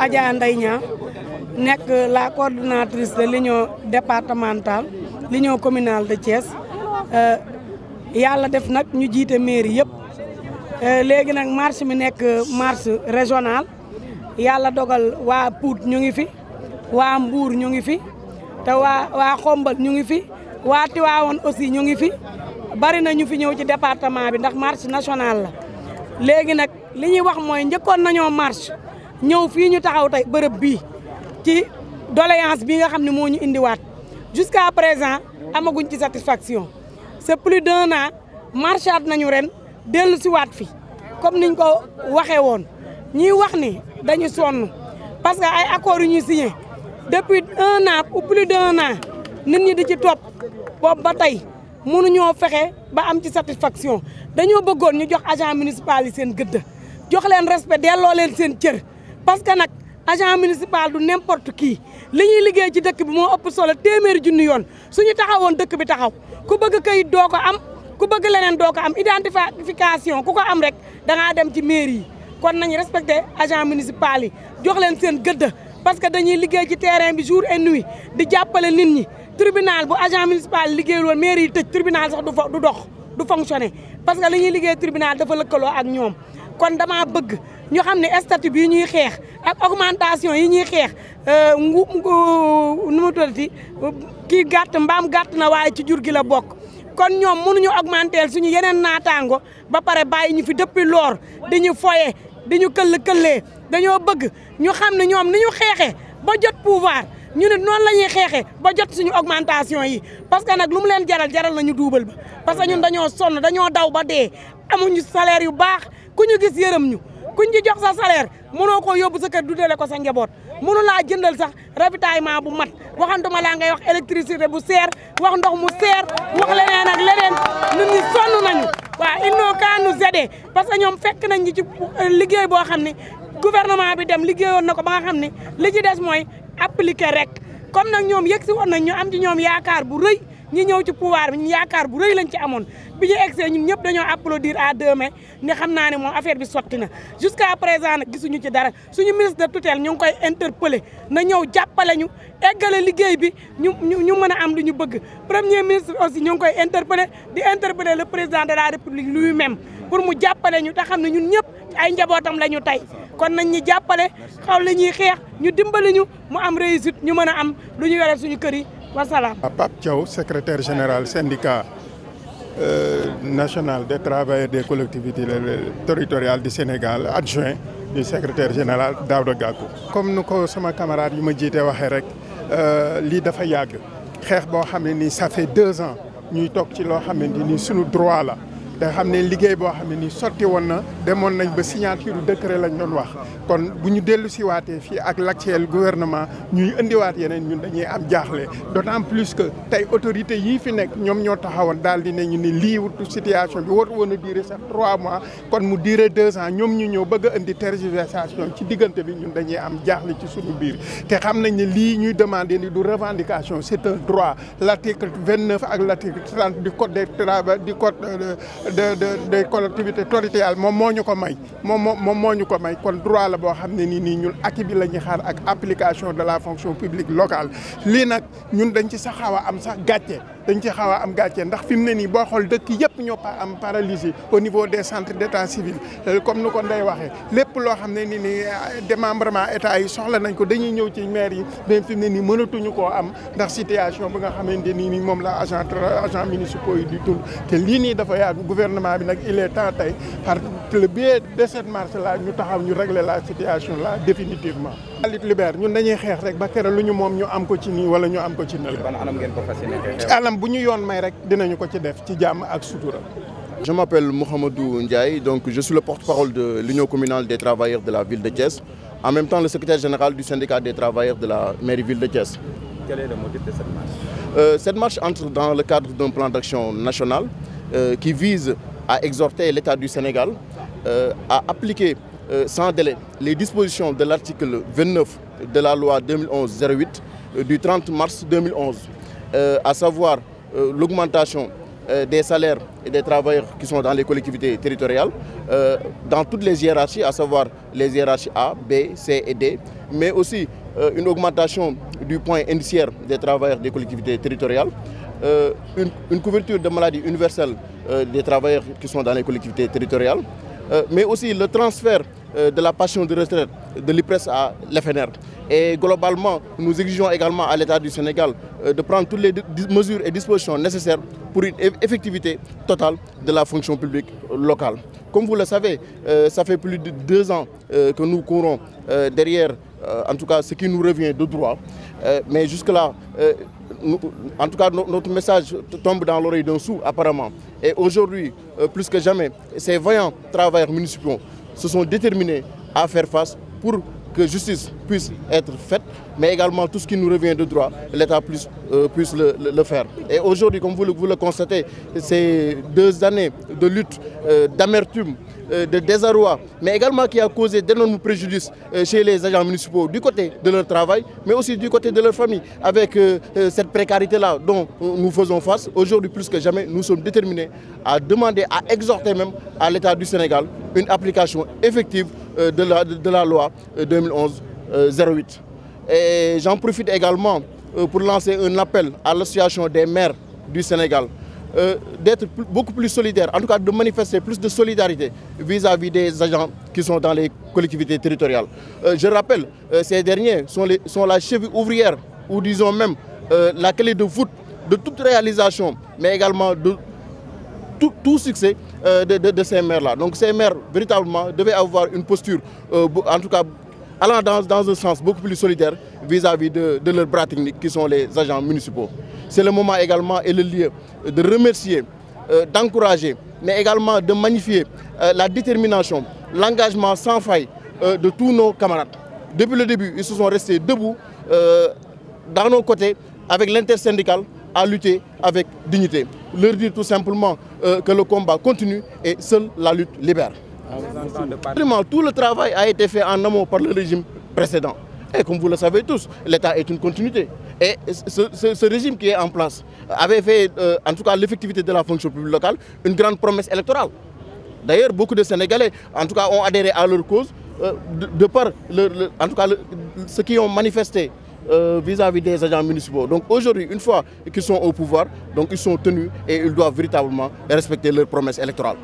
Adja Ndeye Niang nekk la coordonnatrice de l'union départementale l'union communale de Thiès yàlla def nag ñu jiite mairie yëpp léegi nag marche mi nekk marche régionale yàlla dogal waa Pout ñu ngi fi waa Mbour ñu ngi fi te waa Xombal ñu ngi fi waa Tivaouane aussi ñu ngi fi bari na ñu fi ñëw ci département bi ndax marche nationale la léegi nag li ñuy wax mooy njëkkoon nañoo marche ñëw fii ñu taxaw tey bërëb bii ci doléance bi nga xam ne moo ñu indiwaat jusqu'à présent amaguñ ci satisfaction c'est plus d'un an marchaat nañu ren dellu si waat fi comme niñ ko waxee woon ñiy wax ni dañu sonn parce que ay accords yu ñuy signé depuis un an ou plus d'un an nit ñi di ci topp boobu ba tey mënuñoo fexe ba am ci satisfaction dañoo bëggoon ñu jox agent municipal yi seen gëdd jox leen respect delloo leen seen cër parce que nag agent municipal du n'importe qui li ñuy liggéey ci dëkk bi moo ëpp solo téeméeri junni yoon suñu taxawoon dëkk bi taxaw ku bëgg kayit doo ko am ku bëgg leneen doo ko am identification ku ko am rek da ngaa dem ci mairie yi kon nañu respecté agent municipal yi jox leen seen gëdd parce que dañuy liggéey ci terrain bi jour et nuit di jàppale nit ñi tribunal bu agent municipal liggéeyul woon mairie yi tëj tribunal sax du dox du fonctionner parce que li ñuy liggéey tribunal dafa lëkkaloo ak ñoom kon dama bëgg ñu xam ne statut bi ñuy xeex ak augmentation yi ñuy xeex nu mu tuddati kii gàtt mbaam gàtt na waaye ci jur gi la bokk kon ñoom mënuñu augmenter suñu yeneen naataango ba pare bàyyi ñu fi depuis lors di ñu foye di ñu këll-këllee dañoo bëgg ñu xam ne ñoom ni ñu xeexee ba jot pouvoir ñu ne noonu la ñuy xeexee ba jot suñu augmentation yi parce que nag lu mu leen jaral nañu duubal ba parce que ñun dañoo sonn dañoo daw ba dee amuñu salaire yu baax ku ñu gis yërëm ñu kuñ ci jox sa salaire mënoo koo yóbbu sa kër dundale ko sa njaboot mënu laa jëndal sax ravitaillement bu mat waxantuma laa ngay wax électricité bu seer wax ndox mu seer wax leneen ak leneen nit ñi sonn nañu waaw il faut qu'à nous aider parce que ñoom fekk nañ ñi ci liggéey boo xam ne gouvernement bi dem liggéeyoon na ko ba nga xam ne li ci des mooy appliquer rek comme nag ñoom yëg si woon nañ ñu am ci ñoom yaakaar bu rëy ñi ñëw ci pouvoir bi ñu yaakaar bu rëy lañ ci amoon bi ñu egsee ñun ñëpp dañoo applaudir à deux mains ne xam naa ne moom affaire bi sotti na jusqu'à présent nag gisuñu ci dara suñu ministre de tutelle ñu ngi koy interpeller na ñëw jàppale ñu eggale liggéey bi ñu mën a am lu ñu bëgg premier ministre aussi ñu ngi koy interpeller di interpeller le président de la république lui-même pour mu jàppale ñu te xam ne ñun ñëpp ay njabootam la ñu tey kon nañ ñu jàppale xaw la ñuy xeex ñu dimbali ñu mu am réussite ñu mën a am lu ñu yore suñu kër yi wasalaam. Pape Thiaw secrétaire général syndicat national des travailleurs des collectivités territoriales du Sénégal adjoint du secrétaire général Daouda Gakou. comme nu ko sama camarade yi ma jiite waxee rek lii dafa yàgg xeex boo xam ne nii ça fait 2 ans ñuy toog ci loo xamante ni suñu droit la. te xam ne liggéey boo xam ne nii sotti woon na demoon nañ ba signature décret lañ doon wax kon bu ñu dellu si waatee fii ak l'actuel gouvernement ñuy indiwaat yeneen ñun dañuy am jaaxle d'autant plus que tey autorités yii fi nekk ñoom ñoo taxawoon daal di ne ñu ni lii wutu situation bi warut woon a durer sax 3 mois kon mu durer 2 ans ñoom ñu ñëw bëgg a indi tergiversation ci diggante bi ñun dañuy am jaaxle ci suñu biir te xam nañ ne lii ñuy demander ni du revendication c'est un droit l'article 29 ak l'article 30 du code des travaux du code des collectivités territoriales moom moo ñu ko may moom moo ñu ko may kon droit la boo xam ne nii ñun acquis bi la ñuy xaar ak application de la fonction publique locale lii nag ñun dañ ci sax xaw a am sax gàcce dañ ci xaw a am gàcce ndax fi mu ne nii boo xool dëkk yëpp ñoo am paralysé au niveau des centres d'état civil comme nu ko Ndeye waxee lépp loo xam ne nii démembrement état yi soxla nañ ko dañuy ñëw ci maire yi mais fi mu ne nii mënatuñu koo am ndax situation bi nga xamante nii moom la agent municipaux yi di tul te lii nii dafa yàgg gouvernement bi nag il est temps tey par le biais de cette marche là ñu taxaw ñu régler la situation là définitivement. Lutte libère ñun dañuy xeex rek ba keroog lu ñu moom ñu am ko ci nii wala ñu am ko ci nële. ban anam ngeen ko fas yéene ci anam bu ñu yoon may rek dinañu ko ci def ci jàmm ak sutura. Je m'appelle Mohamedou Ndiaye, donc je suis le porte-parole de l'Union communale des travailleurs de la ville de Thiès, en même temps le secrétaire général du syndicat des travailleurs de la mairie ville de Thiès. Quel est le motif de cette marche? Cette marche entre dans le cadre d'un plan d'action national qui vise à exhorter l'État du Sénégal à appliquer sans délai les dispositions de l'article 29 de la loi 2011-08 du 30 mars 2011, à savoir l'augmentation des salaires et des travailleurs qui sont dans les collectivités territoriales, dans toutes les hiérarchies, à savoir les hiérarchies A, B, C et D, mais aussi une augmentation du point indiciaire des travailleurs des collectivités territoriales, une couverture de maladie universelle des travailleurs qui sont dans les collectivités territoriales, mais aussi le transfert de la pension de retraite de l'IPRES à l'FNR. Et globalement, nous exigeons également à l'État du Sénégal de prendre toutes les mesures et dispositions nécessaires pour une effectivité totale de la fonction publique locale. Comme vous le savez, ça fait plus de 2 ans que nous courons derrière, en tout cas, ce qui nous revient de droit. Mais jusque-là, en tout cas, notre message tombe dans l'oreille d'un sourd apparemment. Et aujourd'hui, plus que jamais, ces vaillants travailleurs municipaux se sont déterminés à faire face pour que justice puisse être faite, mais également tout ce qui nous revient de droit, l'État puisse le faire. Et aujourd'hui, comme vous le constatez, ces 2 années de lutte, d'amertume, de désarroi, mais également qui a causé d'énormes préjudices chez les agents municipaux du côté de leur travail, mais aussi du côté de leur famille, avec cette précarité-là dont nous faisons face. Aujourd'hui, plus que jamais, nous sommes déterminés à demander, à exhorter même à l'État du Sénégal une application effective de la loi 2011-08. Et j'en profite également pour lancer un appel à l'association des maires du Sénégal d'être beaucoup plus solidaires, en tout cas de manifester plus de solidarité vis-à-vis des agents qui sont dans les collectivités territoriales. Je rappelle, ces derniers sont la cheville ouvrière, ou disons même la clé de voûte de toute réalisation, mais également de tout succès de ces maires-là. Donc ces maires, véritablement, devaient avoir une posture, en tout cas, allant dans un sens beaucoup plus solidaire vis-à-vis de leurs bras techniques qui sont les agents municipaux. C'est le moment également et le lieu de remercier, d'encourager, mais également de magnifier la détermination, l'engagement sans faille de tous nos camarades. Depuis le début, ils se sont restés debout dans nos côtés avec l'intersyndicale à lutter avec dignité. Leur dire tout simplement que le combat continue et seule la lutte libère. Tout le travail a été fait en amont par le régime précédent. Et comme vous le savez tous, l'État est une continuité. Et ce régime qui est en place avait fait, en tout cas l'effectivité de la fonction publique locale, une grande promesse électorale. D'ailleurs, beaucoup de Sénégalais, en tout cas, ont adhéré à leur cause, de par en tout cas, ceux qui ont manifesté vis-à-vis des agents municipaux. Donc aujourd'hui, une fois qu'ils sont au pouvoir, donc ils sont tenus et ils doivent véritablement respecter leurs promesses électorales.